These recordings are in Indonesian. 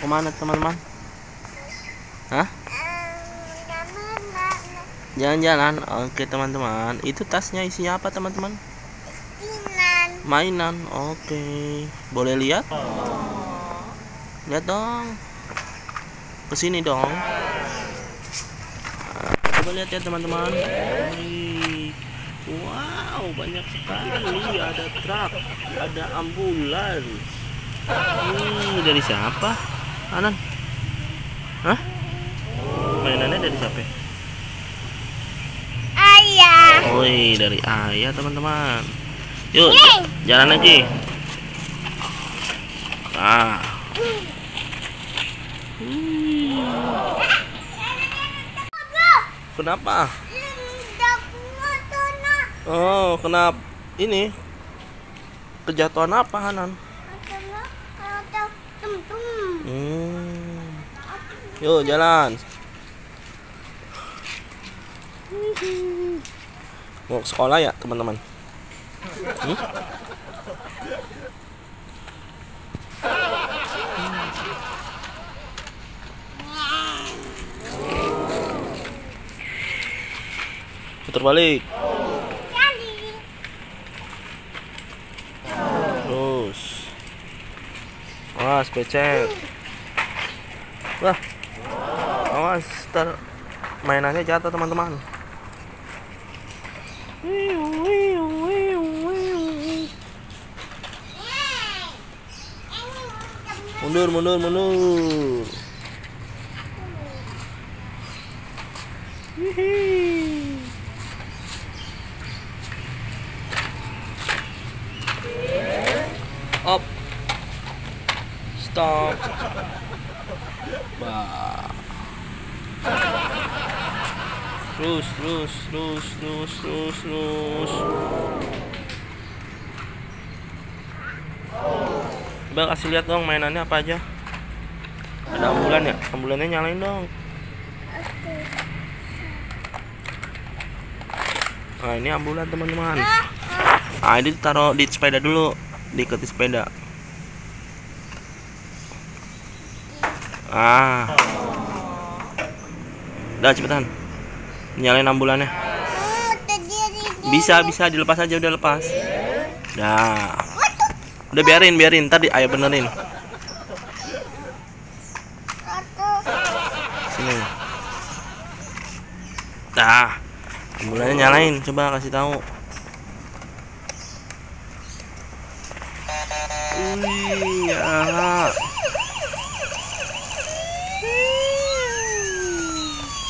kemana teman-teman? Hah? Jalan-jalan. Oke teman-teman. Itu tasnya isinya apa teman-teman? Mainan. Oke. Boleh lihat? Lihat dong. Kesini dong. Coba lihat ya teman-teman. Wow, banyak sekali. Ada truk, ada ambulans. Dari siapa? Anan? Hah? Mainannya dari siapa? Ayah. Woi, dari ayah teman-teman. Yuk, jalan lagi. Ah. Kenapa? Oh, kenapa? Ini kejatuhan apa, Hanan? Yuk, jalan. Mau ke sekolah ya, teman-teman? Putar balik. Terus. Awas, becek. Wah. Awas, ntar mainannya jatuh teman-teman. Mundur, mundur, mundur. Up. Stop. Bah. Terus. Coba kasih lihat dong mainannya apa aja. Ada ambulan ya? Ambulannya nyalain dong. Nah, ini ambulan teman-teman. Nah, ini taruh di sepeda dulu, diikat di sepeda. Udah cepetan. Nyalain ambulannya. Bisa dilepas aja, udah lepas. Udah biarin, tadi ayah benerin. Sini. Ambulannya nyalain, coba kasih tahu.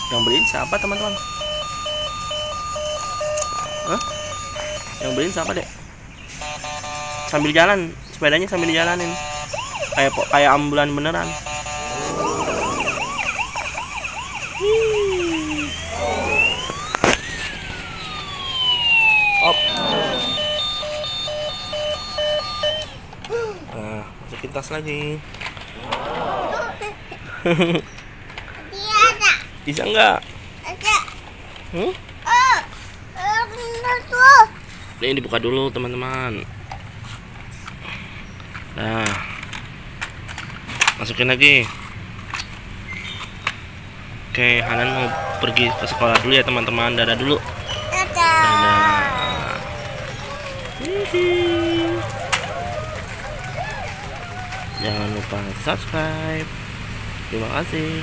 Yang beliin siapa teman-teman? Hah? Yang beliin siapa dek? Sambil jalan, sepedanya sambil dijalanin. Kayak ambulan beneran. Op. Nah, masukin tas lagi. Bisa enggak? Ini dibuka dulu teman-teman. Nah, masukin lagi. Oke, Hanan mau pergi ke sekolah dulu ya teman-teman. Dadah dulu. Dadah. Jangan lupa subscribe. Terima kasih.